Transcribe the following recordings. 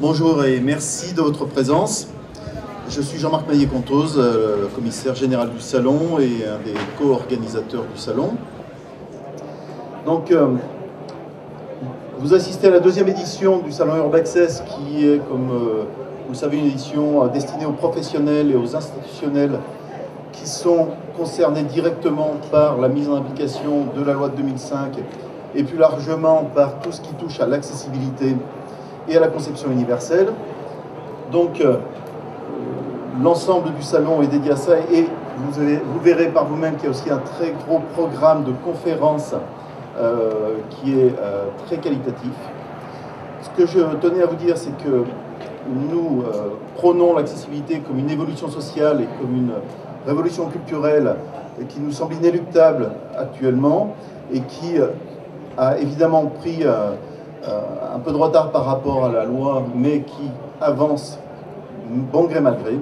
Bonjour et merci de votre présence. Je suis Jean-Marc Maillet-Contoz, commissaire général du Salon et un des co-organisateurs du Salon. Donc, vous assistez à la deuxième édition du Salon Urbaccess qui est, comme vous le savez, une édition destinée aux professionnels et aux institutionnels qui sont concernés directement par la mise en application de la loi de 2005 et plus largement par tout ce qui touche à l'accessibilité et à la conception universelle. Donc, l'ensemble du salon est dédié à ça et vous verrez par vous-même qu'il y a aussi un très gros programme de conférences qui est très qualitatif. Ce que je tenais à vous dire, c'est que nous prônons l'accessibilité comme une évolution sociale et comme une révolution culturelle qui nous semble inéluctable actuellement et qui a évidemment pris un peu de retard par rapport à la loi, mais qui avance bon gré mal gré.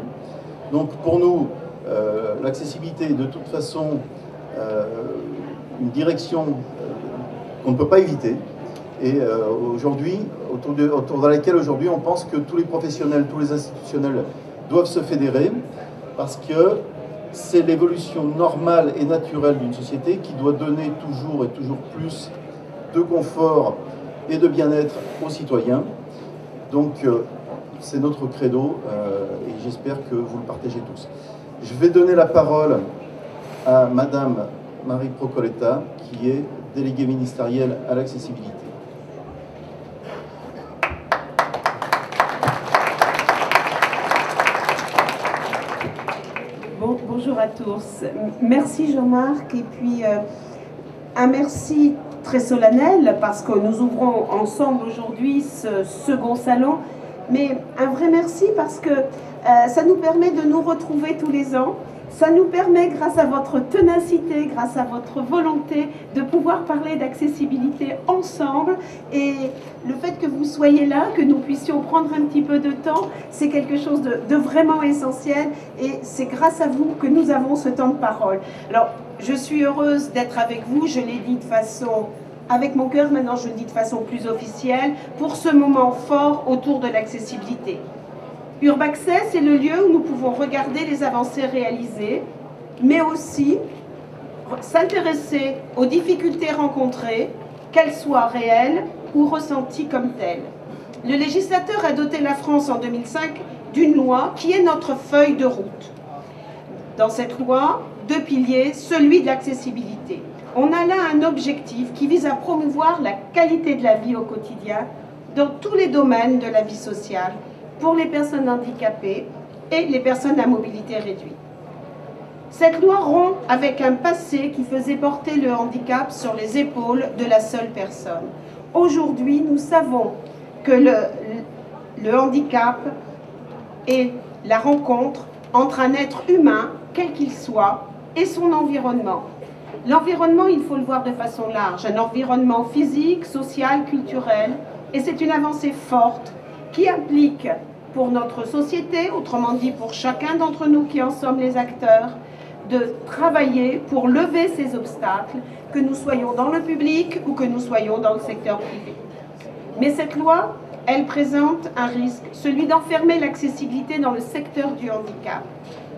Donc pour nous, l'accessibilité est de toute façon une direction qu'on ne peut pas éviter. Et aujourd'hui, autour de laquelle aujourd'hui on pense que tous les professionnels, tous les institutionnels doivent se fédérer parce que c'est l'évolution normale et naturelle d'une société qui doit donner toujours et toujours plus de confort et de bien-être aux citoyens. Donc c'est notre credo et j'espère que vous le partagez tous. Je vais donner la parole à Madame Marie Procoletta, qui est déléguée ministérielle à l'accessibilité. Bonjour à tous. Merci Jean-Marc et puis un merci très solennel parce que nous ouvrons ensemble aujourd'hui ce second salon, mais un vrai merci parce que ça nous permet de nous retrouver tous les ans. Ça nous permet, grâce à votre ténacité, grâce à votre volonté, de pouvoir parler d'accessibilité ensemble. Et le fait que vous soyez là, que nous puissions prendre un petit peu de temps, c'est quelque chose de vraiment essentiel. Et c'est grâce à vous que nous avons ce temps de parole. Alors, je suis heureuse d'être avec vous. Je l'ai dit de façon avec mon cœur, maintenant je le dis de façon plus officielle, pour ce moment fort autour de l'accessibilité. Urbaccess est le lieu où nous pouvons regarder les avancées réalisées, mais aussi s'intéresser aux difficultés rencontrées, qu'elles soient réelles ou ressenties comme telles. Le législateur a doté la France en 2005 d'une loi qui est notre feuille de route. Dans cette loi, deux piliers, celui de l'accessibilité. On a là un objectif qui vise à promouvoir la qualité de la vie au quotidien dans tous les domaines de la vie sociale, pour les personnes handicapées et les personnes à mobilité réduite. Cette loi rompt avec un passé qui faisait porter le handicap sur les épaules de la seule personne. Aujourd'hui, nous savons que le handicap est la rencontre entre un être humain, quel qu'il soit, et son environnement. L'environnement, il faut le voir de façon large, un environnement physique, social, culturel, et c'est une avancée forte qui implique pour notre société, autrement dit pour chacun d'entre nous qui en sommes les acteurs, de travailler pour lever ces obstacles, que nous soyons dans le public ou que nous soyons dans le secteur privé. Mais cette loi, elle présente un risque, celui d'enfermer l'accessibilité dans le secteur du handicap,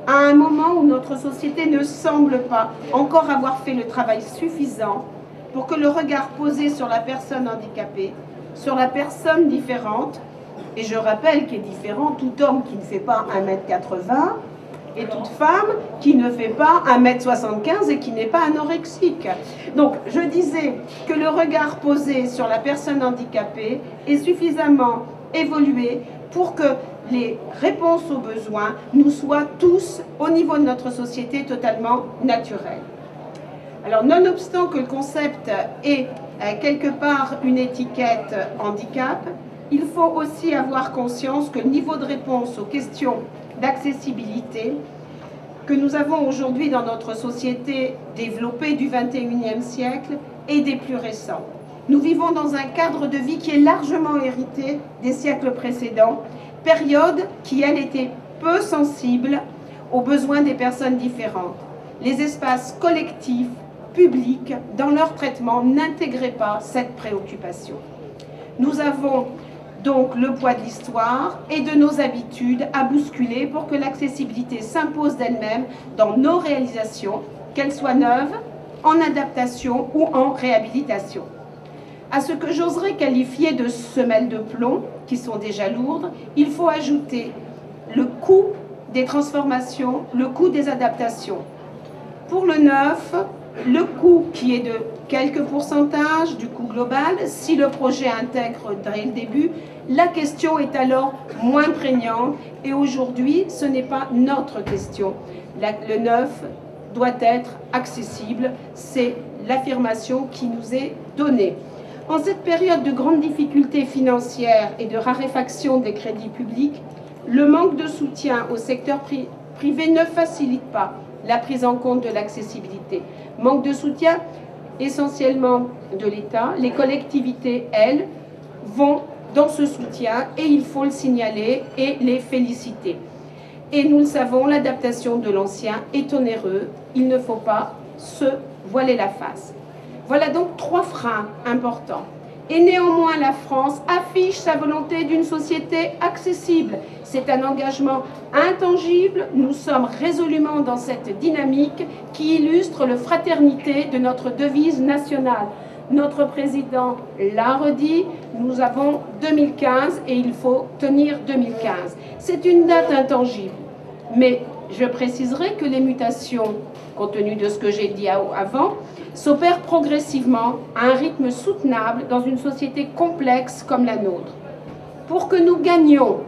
à un moment où notre société ne semble pas encore avoir fait le travail suffisant pour que le regard posé sur la personne handicapée, sur la personne différente, et je rappelle qu'il est différent tout homme qui ne fait pas 1m80 et toute femme qui ne fait pas 1m75 et qui n'est pas anorexique. Donc je disais que le regard posé sur la personne handicapée est suffisamment évolué pour que les réponses aux besoins nous soient tous, au niveau de notre société, totalement naturelles. Alors nonobstant que le concept est quelque part une étiquette handicap, il faut aussi avoir conscience que le niveau de réponse aux questions d'accessibilité que nous avons aujourd'hui dans notre société développée du XXIe siècle est des plus récents. Nous vivons dans un cadre de vie qui est largement hérité des siècles précédents, période qui, elle, était peu sensible aux besoins des personnes différentes. Les espaces collectifs, publics, dans leur traitement, n'intégraient pas cette préoccupation. Nous avons Donc le poids de l'histoire et de nos habitudes à bousculer pour que l'accessibilité s'impose d'elle-même dans nos réalisations, qu'elles soient neuves, en adaptation ou en réhabilitation. À ce que j'oserais qualifier de semelles de plomb, qui sont déjà lourdes, il faut ajouter le coût des transformations, le coût des adaptations. Pour le neuf, le coût qui est de quelques pourcentages du coût global, si le projet intègre dès le début, la question est alors moins prégnante et aujourd'hui, ce n'est pas notre question. Le neuf doit être accessible, c'est l'affirmation qui nous est donnée. En cette période de grandes difficultés financières et de raréfaction des crédits publics, le manque de soutien au secteur privé ne facilite pas la prise en compte de l'accessibilité. Manque de soutien essentiellement de l'État. Les collectivités, elles, vont dans ce soutien et il faut le signaler et les féliciter. Et nous le savons, l'adaptation de l'ancien est onéreuse. Il ne faut pas se voiler la face. Voilà donc 3 freins importants. Et néanmoins, la France affiche sa volonté d'une société accessible. C'est un engagement intangible. Nous sommes résolument dans cette dynamique qui illustre la fraternité de notre devise nationale. Notre président l'a redit, nous avons 2015 et il faut tenir 2015. C'est une date intangible. Mais je préciserai que les mutations, compte tenu de ce que j'ai dit avant, s'opèrent progressivement à un rythme soutenable dans une société complexe comme la nôtre. Pour que nous gagnions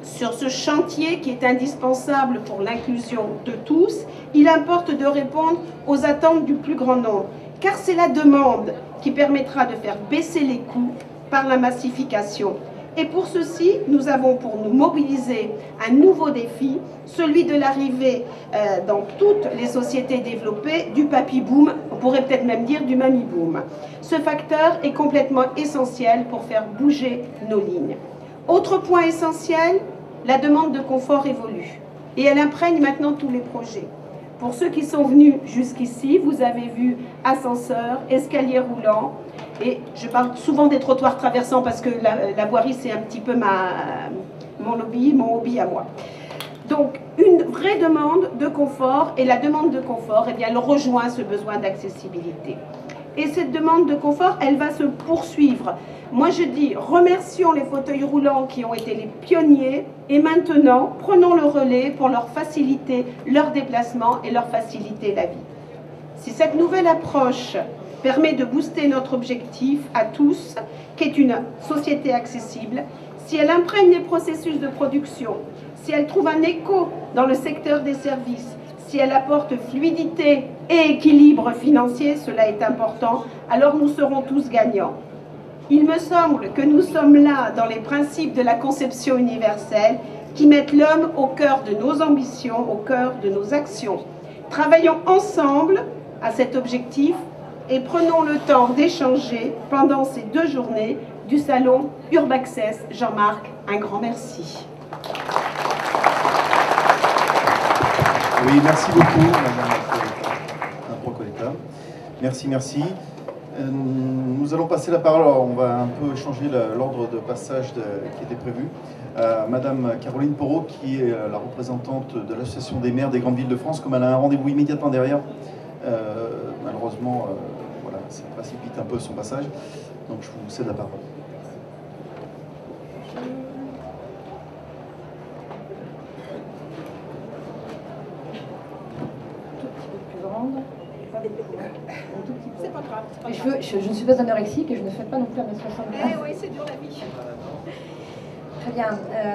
sur ce chantier qui est indispensable pour l'inclusion de tous, il importe de répondre aux attentes du plus grand nombre, car c'est la demande qui permettra de faire baisser les coûts par la massification. Et pour ceci, nous avons pour nous mobiliser un nouveau défi, celui de l'arrivée dans toutes les sociétés développées du papy-boom, on pourrait peut-être même dire du mamie-boom. Ce facteur est complètement essentiel pour faire bouger nos lignes. Autre point essentiel, la demande de confort évolue et elle imprègne maintenant tous les projets. Pour ceux qui sont venus jusqu'ici, vous avez vu ascenseur, escalier roulant, et je parle souvent des trottoirs traversants parce que la voirie, c'est un petit peu mon hobby à moi. Donc, une vraie demande de confort, et la demande de confort, eh bien, elle rejoint ce besoin d'accessibilité. Et cette demande de confort, elle va se poursuivre. Moi, je dis, remercions les fauteuils roulants qui ont été les pionniers, et maintenant, prenons le relais pour leur faciliter leur déplacement et leur faciliter la vie. Si cette nouvelle approche permet de booster notre objectif à tous, qui est une société accessible, si elle imprègne les processus de production, si elle trouve un écho dans le secteur des services, si elle apporte fluidité et équilibre financier, cela est important, alors nous serons tous gagnants. Il me semble que nous sommes là dans les principes de la conception universelle qui mettent l'homme au cœur de nos ambitions, au cœur de nos actions. Travaillons ensemble à cet objectif et prenons le temps d'échanger pendant ces 2 journées du salon Urbaccess. Jean-Marc, un grand merci. Oui, merci beaucoup, Madame Procoletta. Merci, merci. Nous allons passer la parole, alors on va un peu changer l'ordre de passage qui était prévu. Madame Caroline Porot, qui est la représentante de l'Association des maires des grandes villes de France, comme elle a un rendez-vous immédiatement derrière, malheureusement, voilà, ça précipite un peu son passage, donc je vous cède la parole. C'est pas grave. Je ne suis pas anorexique et je ne fais pas non plus à mes 60 ans. Eh oui, c'est dur la vie. Très bien.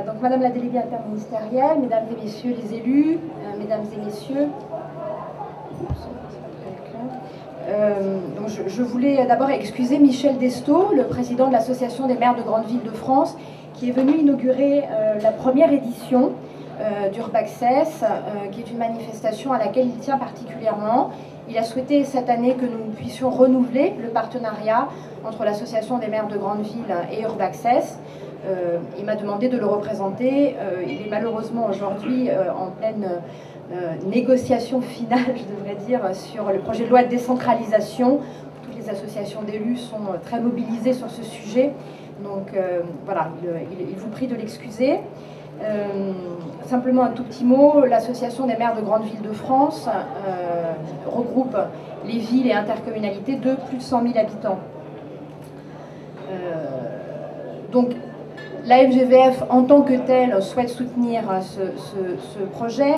Donc, Madame la déléguée interministérielle, Mesdames et Messieurs les élus, Mesdames et Messieurs, donc je voulais d'abord excuser Michel Desto, le président de l'Association des maires de grandes villes de France, qui est venu inaugurer la première édition d'Urbaccess, qui est une manifestation à laquelle il tient particulièrement. Il a souhaité cette année que nous puissions renouveler le partenariat entre l'Association des maires de grandes villes et Urbaccess. Il m'a demandé de le représenter. Il est malheureusement aujourd'hui en pleine négociation finale, je devrais dire, sur le projet de loi de décentralisation. Toutes les associations d'élus sont très mobilisées sur ce sujet. Donc voilà, il vous prie de l'excuser. Simplement un tout petit mot, l'Association des maires de grandes villes de France regroupe les villes et intercommunalités de plus de 100 000 habitants. Donc la FGVF en tant que telle souhaite soutenir ce projet,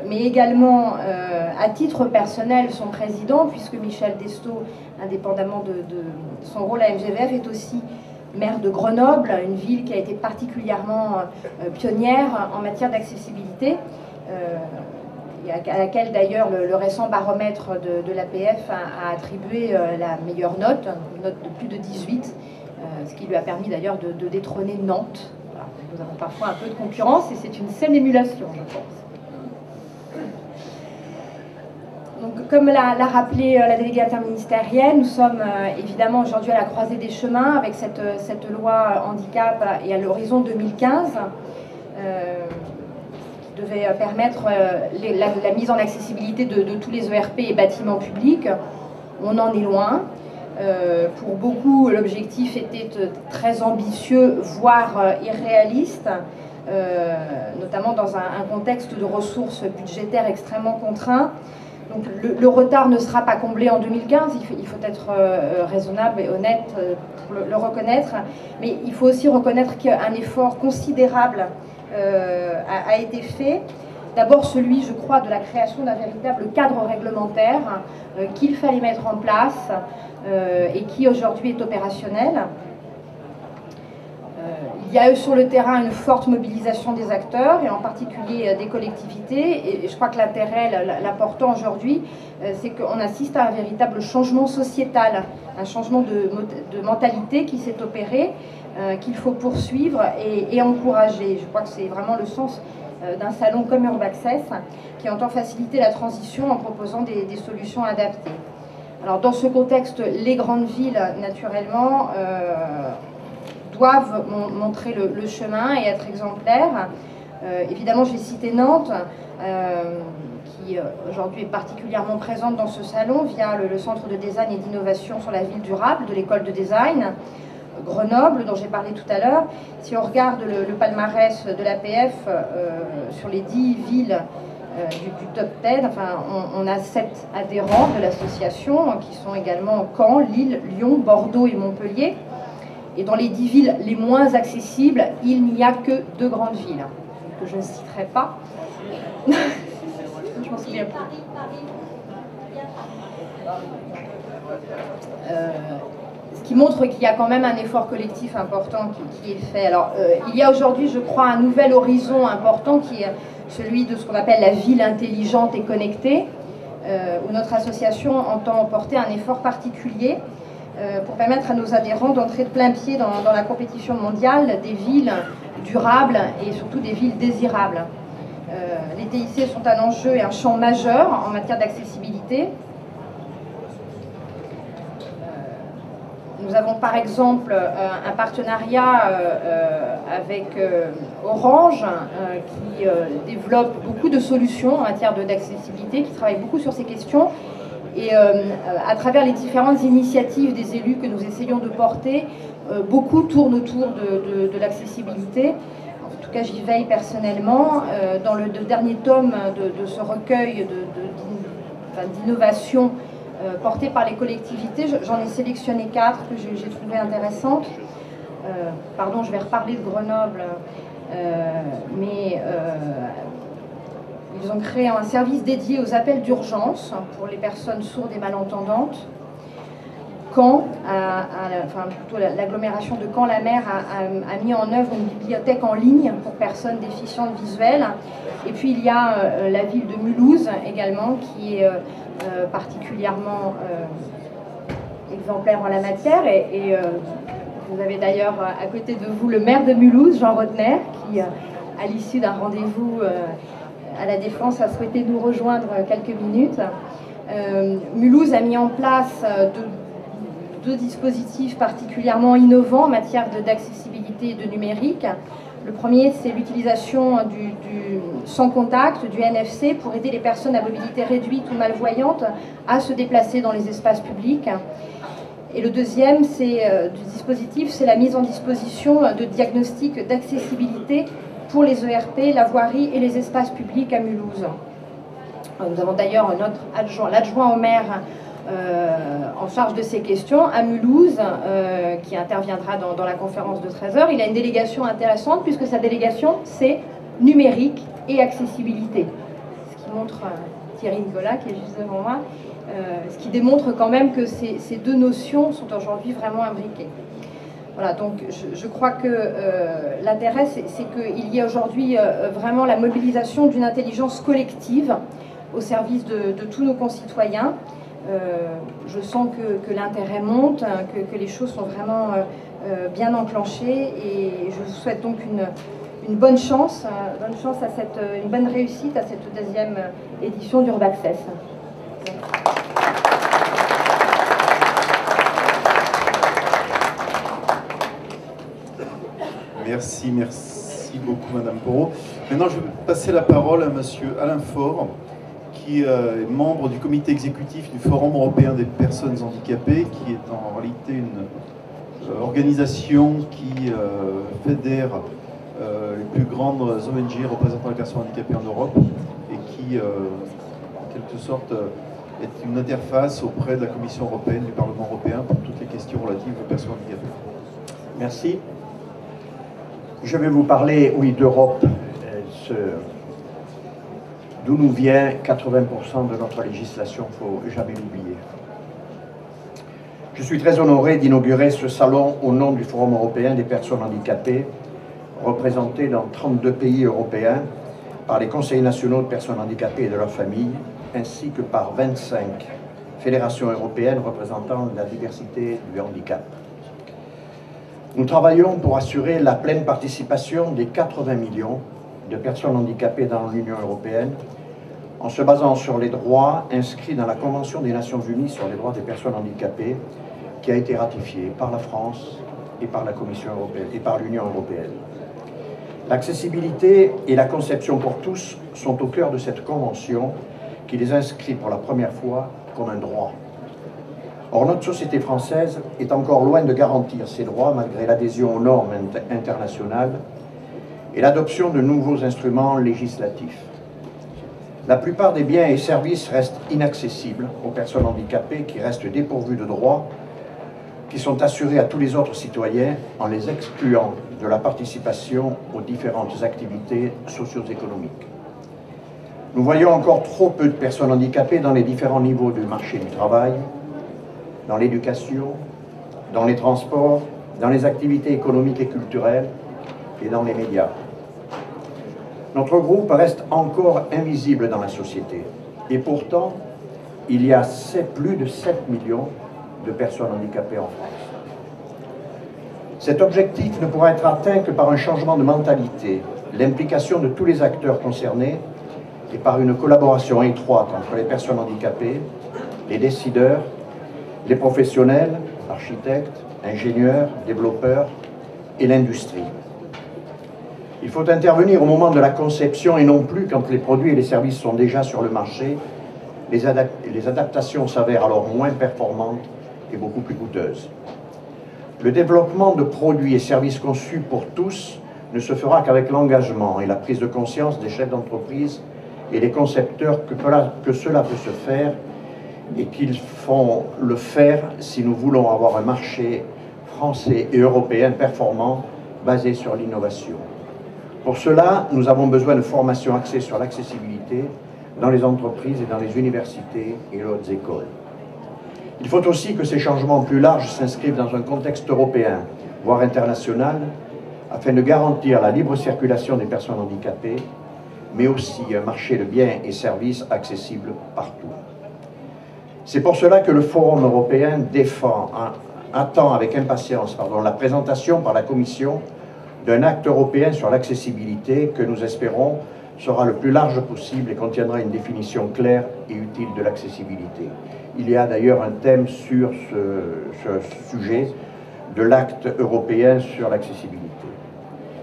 mais également à titre personnel son président, puisque Michel Destau, indépendamment de son rôle à FGVF, est aussi maire de Grenoble, une ville qui a été particulièrement pionnière en matière d'accessibilité, à laquelle d'ailleurs le récent baromètre de l'APF a attribué la meilleure note, une note de plus de 18, ce qui lui a permis d'ailleurs de détrôner Nantes. Voilà, nous avons parfois un peu de concurrence et c'est une saine émulation, je pense. Donc, comme l'a rappelé la déléguée interministérielle, nous sommes évidemment aujourd'hui à la croisée des chemins avec cette loi handicap et à l'horizon 2015 qui devait permettre la mise en accessibilité de tous les ERP et bâtiments publics. On en est loin. Pour beaucoup, l'objectif était très ambitieux, voire irréaliste, notamment dans un contexte de ressources budgétaires extrêmement contraints. Donc le retard ne sera pas comblé en 2015, il faut être raisonnable et honnête pour le reconnaître, mais il faut aussi reconnaître qu'un effort considérable a été fait. D'abord celui, je crois, de la création d'un véritable cadre réglementaire qu'il fallait mettre en place et qui aujourd'hui est opérationnel. Il y a eu sur le terrain une forte mobilisation des acteurs et en particulier des collectivités, et je crois que l'intérêt, l'important aujourd'hui, c'est qu'on assiste à un véritable changement sociétal, un changement de mentalité qui s'est opéré, qu'il faut poursuivre et encourager. Je crois que c'est vraiment le sens d'un salon comme Urbaccess qui entend faciliter la transition en proposant des solutions adaptées. Alors dans ce contexte, les grandes villes, naturellement, doivent montrer le chemin et être exemplaires. Évidemment, j'ai cité Nantes, qui aujourd'hui est particulièrement présente dans ce salon via le Centre de design et d'innovation sur la ville durable de l'école de design. Grenoble, dont j'ai parlé tout à l'heure. Si on regarde le palmarès de l'APF sur les 10 villes du top 10, enfin, on a 7 adhérents de l'association qui sont également Caen, Lille, Lyon, Bordeaux et Montpellier. Et dans les 10 villes les moins accessibles, il n'y a que 2 grandes villes, que je ne citerai pas. Je m'en souviens plus. Ce qui montre qu'il y a quand même un effort collectif important qui est fait. Alors, il y a aujourd'hui, je crois, un nouvel horizon important qui est celui de ce qu'on appelle la ville intelligente et connectée, où notre association entend porter un effort particulier pour permettre à nos adhérents d'entrer de plein pied dans la compétition mondiale des villes durables et surtout des villes désirables. Les TIC sont un enjeu et un champ majeur en matière d'accessibilité. Nous avons par exemple un partenariat avec Orange qui développe beaucoup de solutions en matière d'accessibilité, qui travaille beaucoup sur ces questions. Et à travers les différentes initiatives des élus que nous essayons de porter, beaucoup tournent autour de l'accessibilité. En tout cas, j'y veille personnellement. Dans le dernier tome de ce recueil d'innovation porté par les collectivités, j'en ai sélectionné 4 que j'ai trouvées intéressantes. Pardon, je vais reparler de Grenoble, mais ils ont créé un service dédié aux appels d'urgence pour les personnes sourdes et malentendantes. Caen, enfin plutôt l'agglomération de Caen-la-Mer a mis en œuvre une bibliothèque en ligne pour personnes déficientes visuelles. Et puis il y a la ville de Mulhouse également qui est particulièrement exemplaire en la matière. Et vous avez d'ailleurs à côté de vous le maire de Mulhouse, Jean Rotner, qui à l'issue d'un rendez-vous à la Défense a souhaité nous rejoindre quelques minutes. Mulhouse a mis en place deux dispositifs particulièrement innovants en matière d'accessibilité et de numérique. Le premier, c'est l'utilisation du sans contact, du NFC, pour aider les personnes à mobilité réduite ou malvoyantes à se déplacer dans les espaces publics. Et le deuxième du dispositif, c'est la mise en disposition de diagnostics d'accessibilité pour les ERP, la voirie et les espaces publics à Mulhouse. Nous avons d'ailleurs l'adjoint au maire en charge de ces questions à Mulhouse, qui interviendra dans la conférence de 13h. Il a une délégation intéressante puisque sa délégation, c'est numérique et accessibilité. Ce qui montre, Thierry Nicolas qui est juste devant moi, ce qui démontre quand même que ces deux notions sont aujourd'hui vraiment imbriquées. Voilà, donc je crois que l'intérêt, c'est qu'il y a aujourd'hui vraiment la mobilisation d'une intelligence collective au service de tous nos concitoyens. Je sens que l'intérêt monte, que les choses sont vraiment bien enclenchées, et je vous souhaite donc une bonne chance, une bonne réussite à cette deuxième édition d'Urbaccess. Merci beaucoup Madame Porot. Maintenant je vais passer la parole à Monsieur Alain Faure, qui est membre du comité exécutif du Forum européen des personnes handicapées, qui est en réalité une organisation qui fédère les plus grandes ONG représentant les personnes handicapées en Europe et qui, en quelque sorte, est une interface auprès de la Commission européenne, du Parlement européen pour toutes les questions relatives aux personnes handicapées. Merci. Je vais vous parler, oui, d'Europe, d'où nous vient 80% de notre législation, il ne faut jamais l'oublier. Je suis très honoré d'inaugurer ce salon au nom du Forum européen des personnes handicapées, représenté dans 32 pays européens par les conseillers nationaux de personnes handicapées et de leurs familles, ainsi que par 25 fédérations européennes représentant la diversité du handicap. Nous travaillons pour assurer la pleine participation des 80 millions de personnes handicapées dans l'Union européenne, en se basant sur les droits inscrits dans la Convention des Nations Unies sur les droits des personnes handicapées, qui a été ratifiée par la France et par la Commission européenne et par l'Union européenne. L'accessibilité et la conception pour tous sont au cœur de cette convention qui les inscrit pour la première fois comme un droit. Or, notre société française est encore loin de garantir ces droits malgré l'adhésion aux normes internationales et l'adoption de nouveaux instruments législatifs. La plupart des biens et services restent inaccessibles aux personnes handicapées qui restent dépourvues de droits qui sont assurés à tous les autres citoyens en les excluant de la participation aux différentes activités socio-économiques. Nous voyons encore trop peu de personnes handicapées dans les différents niveaux du marché du travail, dans l'éducation, dans les transports, dans les activités économiques et culturelles et dans les médias. Notre groupe reste encore invisible dans la société. Et pourtant, il y a plus de 7 millions de personnes handicapées en France. Cet objectif ne pourra être atteint que par un changement de mentalité, l'implication de tous les acteurs concernés et par une collaboration étroite entre les personnes handicapées, les décideurs, les professionnels, architectes, ingénieurs, développeurs et l'industrie. Il faut intervenir au moment de la conception et non plus quand les produits et les services sont déjà sur le marché. Les adaptations s'avèrent alors moins performantes et beaucoup plus coûteuses. Le développement de produits et services conçus pour tous ne se fera qu'avec l'engagement et la prise de conscience des chefs d'entreprise et les concepteurs que cela peut se faire et qu'ils font le faire si nous voulons avoir un marché français et européen performant basé sur l'innovation. Pour cela, nous avons besoin de formations axées sur l'accessibilité dans les entreprises et dans les universités et les hautes écoles. Il faut aussi que ces changements plus larges s'inscrivent dans un contexte européen, voire international, afin de garantir la libre circulation des personnes handicapées, mais aussi un marché de biens et services accessibles partout. C'est pour cela que le Forum européen attend avec impatience la présentation par la Commission d'un acte européen sur l'accessibilité que nous espérons sera le plus large possible et contiendra une définition claire et utile de l'accessibilité. Il y a d'ailleurs un thème sur ce sujet de l'acte européen sur l'accessibilité.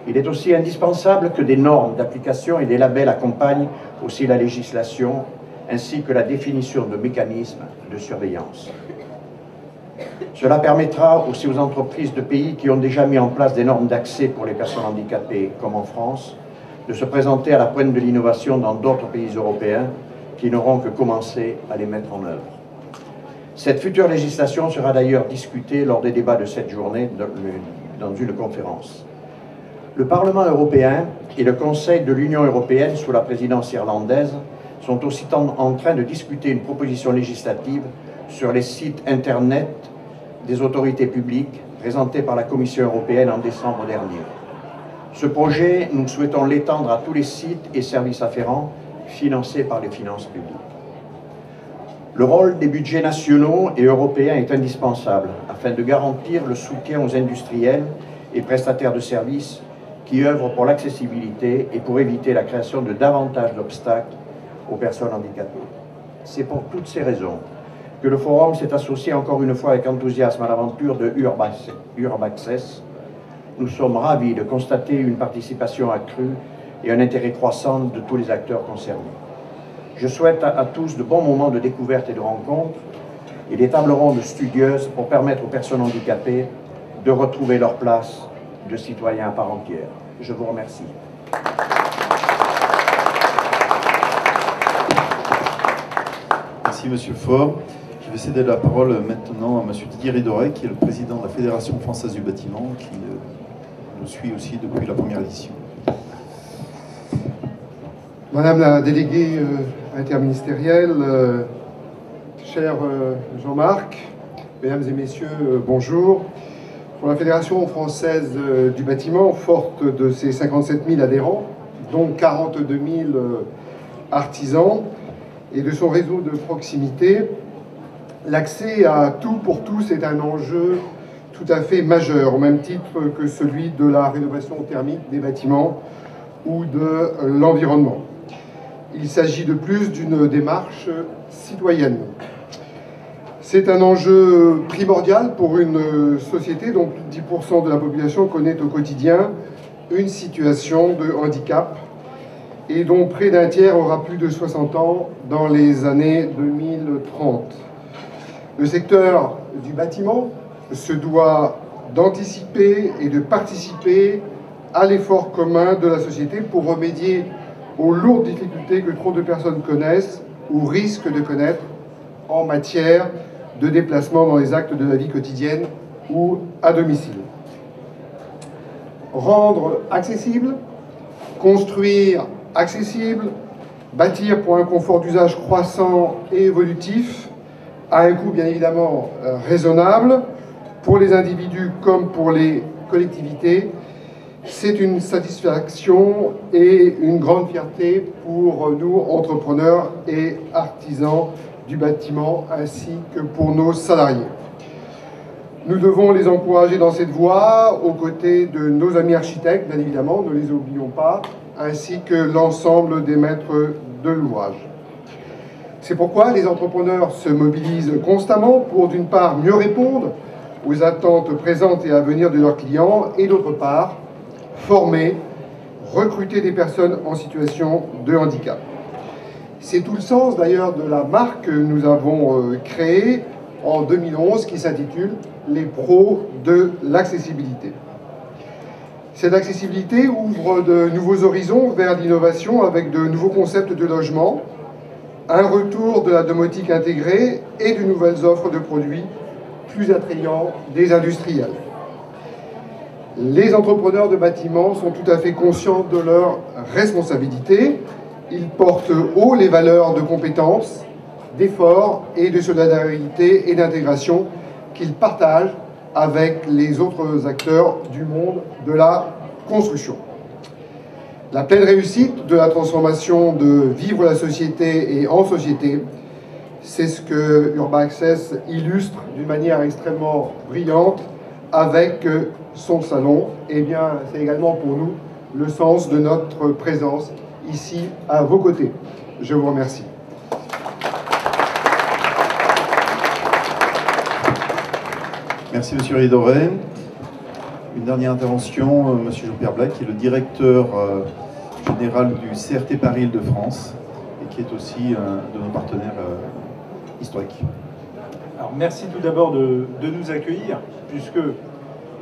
Il est aussi indispensable que des normes d'application et des labels accompagnent aussi la législation, ainsi que la définition de mécanismes de surveillance. Cela permettra aussi aux entreprises de pays qui ont déjà mis en place des normes d'accès pour les personnes handicapées, comme en France, de se présenter à la pointe de l'innovation dans d'autres pays européens qui n'auront que commencé à les mettre en œuvre. Cette future législation sera d'ailleurs discutée lors des débats de cette journée dans une conférence. Le Parlement européen et le Conseil de l'Union européenne, sous la présidence irlandaise, sont aussi en train de discuter une proposition législative sur les sites Internet des autorités publiques présentée par la Commission européenne en décembre dernier. Ce projet, nous souhaitons l'étendre à tous les sites et services afférents financés par les finances publiques. Le rôle des budgets nationaux et européens est indispensable afin de garantir le soutien aux industriels et prestataires de services qui œuvrent pour l'accessibilité et pour éviter la création de davantage d'obstacles aux personnes handicapées. C'est pour toutes ces raisons que le Forum s'est associé encore une fois avec enthousiasme à l'aventure de URBAccess. Nous sommes ravis de constater une participation accrue et un intérêt croissant de tous les acteurs concernés. Je souhaite à tous de bons moments de découverte et de rencontre et des tables rondes studieuses pour permettre aux personnes handicapées de retrouver leur place de citoyens à part entière. Je vous remercie. Merci Monsieur Faure. Je vais céder la parole maintenant à Monsieur Didier Ridoret, qui est le président de la Fédération française du bâtiment, qui nous suit aussi depuis la première édition. Madame la déléguée interministérielle, cher Jean-Marc, mesdames et messieurs, bonjour. Pour la Fédération française du bâtiment, forte de ses 57 000 adhérents, dont 42 000 artisans, et de son réseau de proximité, l'accès à tout pour tous est un enjeu tout à fait majeur, au même titre que celui de la rénovation thermique des bâtiments ou de l'environnement. Il s'agit de plus d'une démarche citoyenne. C'est un enjeu primordial pour une société dont plus de 10% de la population connaît au quotidien une situation de handicap et dont près d'un tiers aura plus de 60 ans dans les années 2030. Le secteur du bâtiment se doit d'anticiper et de participer à l'effort commun de la société pour remédier aux lourdes difficultés que trop de personnes connaissent ou risquent de connaître en matière de déplacement dans les actes de la vie quotidienne ou à domicile. Rendre accessible, construire accessible, bâtir pour un confort d'usage croissant et évolutif, à un coût bien évidemment raisonnable, pour les individus comme pour les collectivités, c'est une satisfaction et une grande fierté pour nous, entrepreneurs et artisans du bâtiment, ainsi que pour nos salariés. Nous devons les encourager dans cette voie, aux côtés de nos amis architectes, bien évidemment, ne les oublions pas, ainsi que l'ensemble des maîtres de l'ouvrage. C'est pourquoi les entrepreneurs se mobilisent constamment pour, d'une part, mieux répondre aux attentes présentes et à venir de leurs clients, et d'autre part, former, recruter des personnes en situation de handicap. C'est tout le sens d'ailleurs de la marque que nous avons créée en 2011 qui s'intitule « Les pros de l'accessibilité ». Cette accessibilité ouvre de nouveaux horizons vers l'innovation avec de nouveaux concepts de logement, un retour de la domotique intégrée et de nouvelles offres de produits plus attrayants des industriels. Les entrepreneurs de bâtiments sont tout à fait conscients de leurs responsabilités. Ils portent haut les valeurs de compétence, d'effort et de solidarité et d'intégration qu'ils partagent avec les autres acteurs du monde de la construction. La pleine réussite de la transformation de vivre la société et en société, c'est ce que URBAccess illustre d'une manière extrêmement brillante avec son salon. Et bien, c'est également pour nous le sens de notre présence ici à vos côtés. Je vous remercie. Merci Monsieur Ridoret. Une dernière intervention, Monsieur Jean-Pierre Black, qui est le directeur général du CRT Paris Île-de-France et qui est aussi un de nos partenaires historiques. Alors, Alors, merci tout d'abord de nous accueillir, puisque,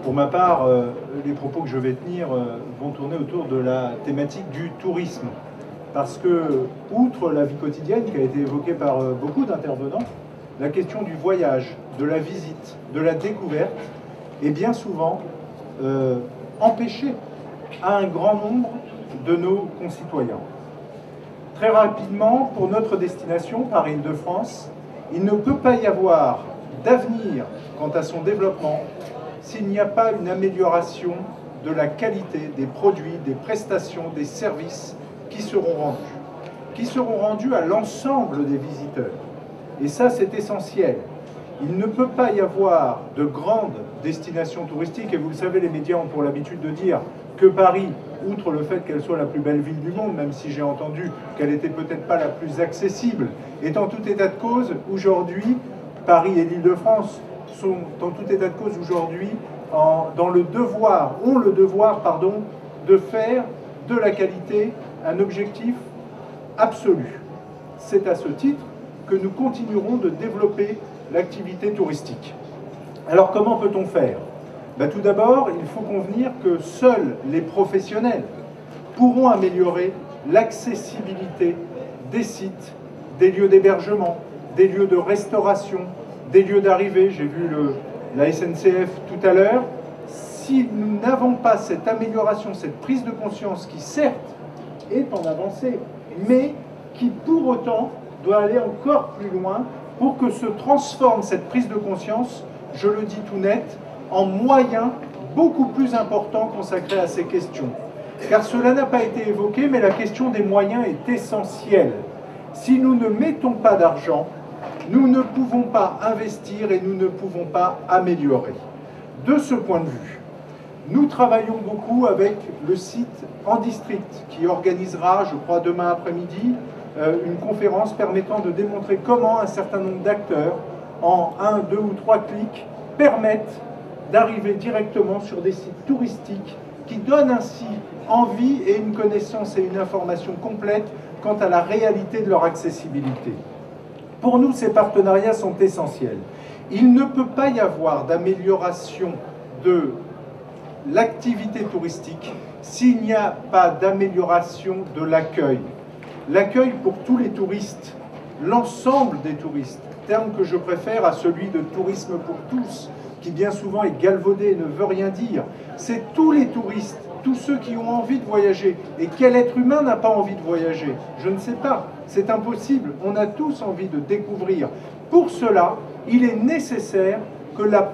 pour ma part, les propos que je vais tenir vont tourner autour de la thématique du tourisme. Parce que, outre la vie quotidienne qui a été évoquée par beaucoup d'intervenants, la question du voyage, de la visite, de la découverte est bien souvent empêchée à un grand nombre de nos concitoyens. Très rapidement, pour notre destination, Paris-Île-de-France, il ne peut pas y avoir d'avenir quant à son développement s'il n'y a pas une amélioration de la qualité des produits, des prestations, des services qui seront rendus à l'ensemble des visiteurs. Et ça, c'est essentiel. Il ne peut pas y avoir de grandes destinations touristiques, et vous le savez, les médias ont pour l'habitude de dire que Paris, outre le fait qu'elle soit la plus belle ville du monde, même si j'ai entendu qu'elle n'était peut-être pas la plus accessible, est en tout état de cause aujourd'hui, Paris et l'Île-de-France sont en tout état de cause aujourd'hui ont le devoir, de faire de la qualité un objectif absolu. C'est à ce titre que nous continuerons de développer l'activité touristique. Alors comment peut-on faire? Tout d'abord, il faut convenir que seuls les professionnels pourront améliorer l'accessibilité des sites, des lieux d'hébergement, des lieux de restauration, des lieux d'arrivée. J'ai vu la SNCF tout à l'heure. Si nous n'avons pas cette amélioration, cette prise de conscience qui certes est en avancée, mais qui pour autant doit aller encore plus loin pour que se transforme cette prise de conscience, je le dis tout net, en moyens beaucoup plus importants consacrés à ces questions. Car cela n'a pas été évoqué, mais la question des moyens est essentielle. Si nous ne mettons pas d'argent, nous ne pouvons pas investir et nous ne pouvons pas améliorer. De ce point de vue, nous travaillons beaucoup avec le site En District, qui organisera, je crois, demain après-midi, une conférence permettant de démontrer comment un certain nombre d'acteurs, en 1, 2 ou 3 clics, permettent d'arriver directement sur des sites touristiques qui donnent ainsi envie et une connaissance et une information complète quant à la réalité de leur accessibilité. Pour nous, ces partenariats sont essentiels. Il ne peut pas y avoir d'amélioration de l'activité touristique s'il n'y a pas d'amélioration de l'accueil. L'accueil pour tous les touristes, l'ensemble des touristes, terme que je préfère à celui de tourisme pour tous, qui bien souvent est galvaudé et ne veut rien dire. C'est tous les touristes, tous ceux qui ont envie de voyager. Et quel être humain n'a pas envie de voyager? Je ne sais pas, c'est impossible. On a tous envie de découvrir. Pour cela, il est nécessaire que la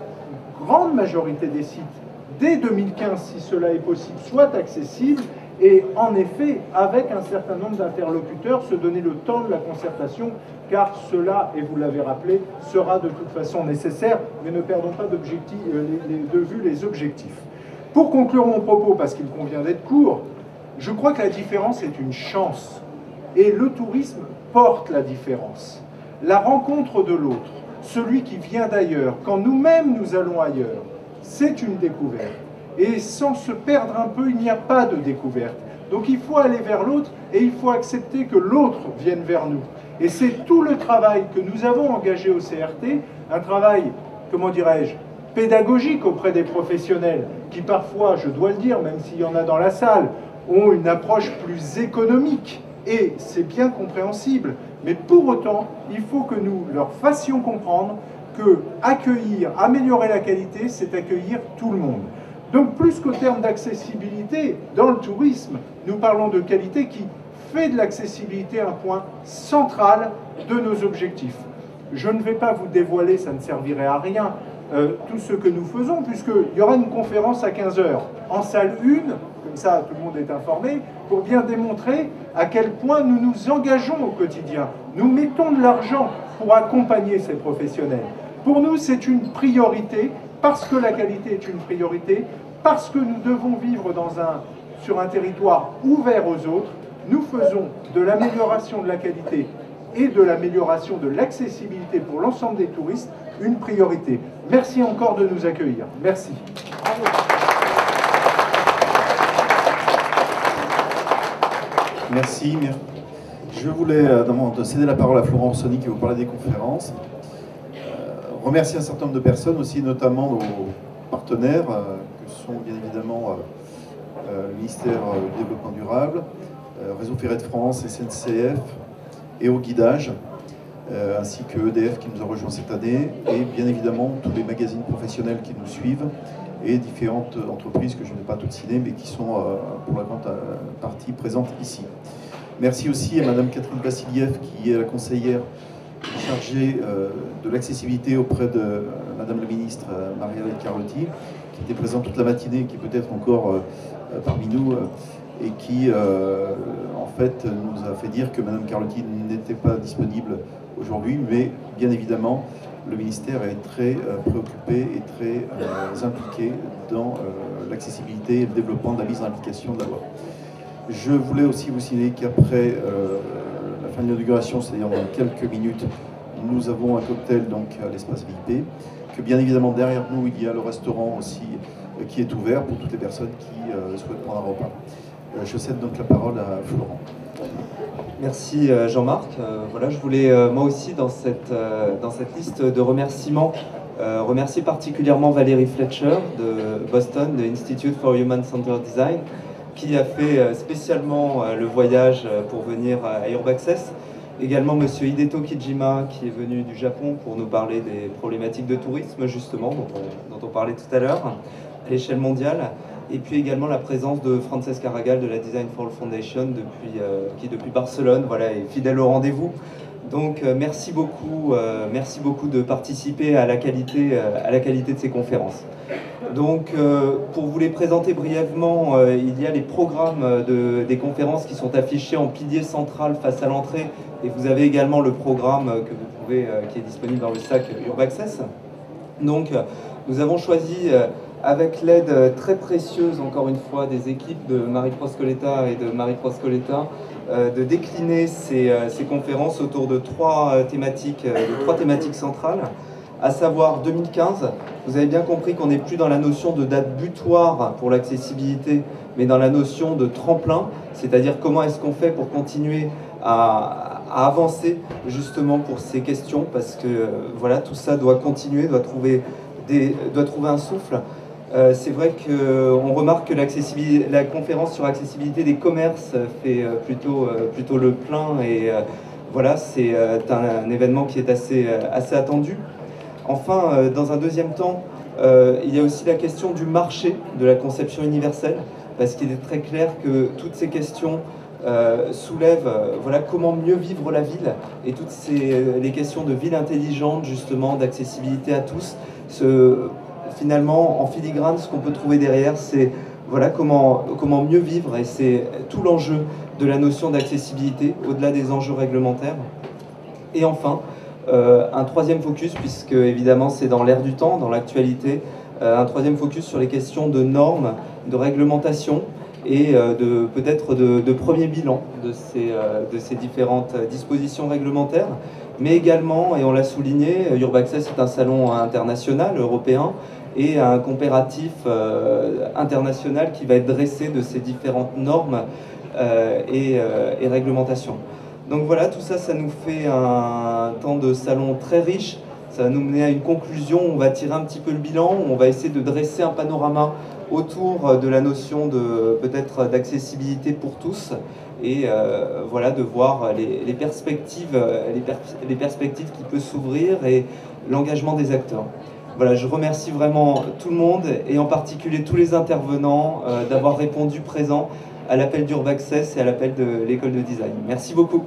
grande majorité des sites, dès 2015, si cela est possible, soient accessibles et en effet, avec un certain nombre d'interlocuteurs, se donner le temps de la concertation, car cela, et vous l'avez rappelé, sera de toute façon nécessaire, mais ne perdons pas de vue les objectifs. Pour conclure mon propos, parce qu'il convient d'être court, je crois que la différence est une chance, et le tourisme porte la différence. La rencontre de l'autre, celui qui vient d'ailleurs, quand nous-mêmes nous allons ailleurs, c'est une découverte. Et sans se perdre un peu, il n'y a pas de découverte. Donc il faut aller vers l'autre et il faut accepter que l'autre vienne vers nous. Et c'est tout le travail que nous avons engagé au CRT, un travail, comment dirais-je, pédagogique auprès des professionnels, qui parfois, je dois le dire, même s'il y en a dans la salle, ont une approche plus économique. Et c'est bien compréhensible. Mais pour autant, il faut que nous leur fassions comprendre que accueillir, améliorer la qualité, c'est accueillir tout le monde. Donc plus qu'au terme d'accessibilité, dans le tourisme, nous parlons de qualité qui fait de l'accessibilité un point central de nos objectifs. Je ne vais pas vous dévoiler, ça ne servirait à rien, tout ce que nous faisons, puisqu'il y aura une conférence à 15 h en salle 1, comme ça tout le monde est informé, pour bien démontrer à quel point nous nous engageons au quotidien. Nous mettons de l'argent pour accompagner ces professionnels. Pour nous, c'est une priorité, parce que la qualité est une priorité, parce que nous devons vivre sur un territoire ouvert aux autres. Nous faisons de l'amélioration de la qualité et de l'amélioration de l'accessibilité pour l'ensemble des touristes une priorité. Merci encore de nous accueillir. Merci. Merci. Je voulais céder la parole à Florent Orsoni qui vous parlait des conférences. remercier un certain nombre de personnes aussi, notamment nos partenaires, que sont bien évidemment le ministère du Développement durable, Réseau Ferré de France, SNCF et au guidage, ainsi que EDF qui nous a rejoints cette année, et bien évidemment tous les magazines professionnels qui nous suivent, et différentes entreprises que je ne vais pas toutes citer, mais qui sont pour la grande partie présentes ici. Merci aussi à Madame Catherine Vassiliev, qui est la conseillère chargée de l'accessibilité auprès de Madame la ministre Marielle Carlotti, qui était présente toute la matinée, qui est peut-être encore parmi nous, et qui en fait nous a fait dire que Madame Carlotti n'était pas disponible aujourd'hui, mais bien évidemment le ministère est très préoccupé et très impliqué dans l'accessibilité et le développement de la mise en application de la loi. Je voulais aussi vous signaler qu'après la fin de l'inauguration, c'est-à-dire dans quelques minutes, nous avons un cocktail donc à l'espace VIP, que bien évidemment derrière nous il y a le restaurant aussi qui est ouvert pour toutes les personnes qui souhaitent prendre un repas. Je cède donc la parole à Florent. Merci Jean-Marc. Voilà, je voulais moi aussi dans cette liste de remerciements remercier particulièrement Valérie Fletcher de Boston, de Institute for Human Centered Design, qui a fait spécialement le voyage pour venir à Urbaccess. Également Monsieur Hideto Kijima qui est venu du Japon pour nous parler des problématiques de tourisme justement dont on parlait tout à l'heure à l'échelle mondiale. Et puis également la présence de Francesc Arragall de la Design for All Foundation qui depuis Barcelone voilà, est fidèle au rendez-vous. Donc merci beaucoup de participer à la qualité de ces conférences. Donc pour vous les présenter brièvement, il y a les programmes des conférences qui sont affichés en pilier central face à l'entrée, et vous avez également le programme qui est disponible dans le sac Urbaccess. Donc nous avons choisi avec l'aide très précieuse, encore une fois, des équipes de Marie Proscoleta et de Marie Proscoleta, de décliner ces conférences autour de trois thématiques centrales, à savoir 2015. Vous avez bien compris qu'on n'est plus dans la notion de date butoir pour l'accessibilité, mais dans la notion de tremplin, c'est-à-dire comment est-ce qu'on fait pour continuer à avancer justement pour ces questions, parce que voilà, tout ça doit continuer, doit trouver un souffle. C'est vrai qu'on remarque que la conférence sur l'accessibilité des commerces fait plutôt le plein, et voilà, c'est un événement qui est assez attendu. Enfin, dans un deuxième temps, il y a aussi la question du marché de la conception universelle, parce qu'il est très clair que toutes ces questions soulèvent voilà, comment mieux vivre la ville, et toutes les questions de ville intelligente, justement, d'accessibilité à tous. Finalement, en filigrane, ce qu'on peut trouver derrière, c'est voilà, comment mieux vivre, et c'est tout l'enjeu de la notion d'accessibilité, au-delà des enjeux réglementaires. Et enfin, un troisième focus, puisque évidemment c'est dans l'air du temps, dans l'actualité, un troisième focus sur les questions de normes, de réglementation, et peut-être de premier bilan de ces différentes dispositions réglementaires. Mais également, et on l'a souligné, Urbaccess est un salon international, européen, et un comparatif international qui va être dressé de ces différentes normes et réglementations. Donc voilà, tout ça, ça nous fait un temps de salon très riche. Ça va nous mener à une conclusion, on va tirer un petit peu le bilan, on va essayer de dresser un panorama autour de la notion peut-être d'accessibilité pour tous, et voilà, de voir les perspectives qui peuvent s'ouvrir et l'engagement des acteurs. Voilà, je remercie vraiment tout le monde, et en particulier tous les intervenants d'avoir répondu présent à l'appel d'Urbaccess et à l'appel de l'école de design. Merci beaucoup.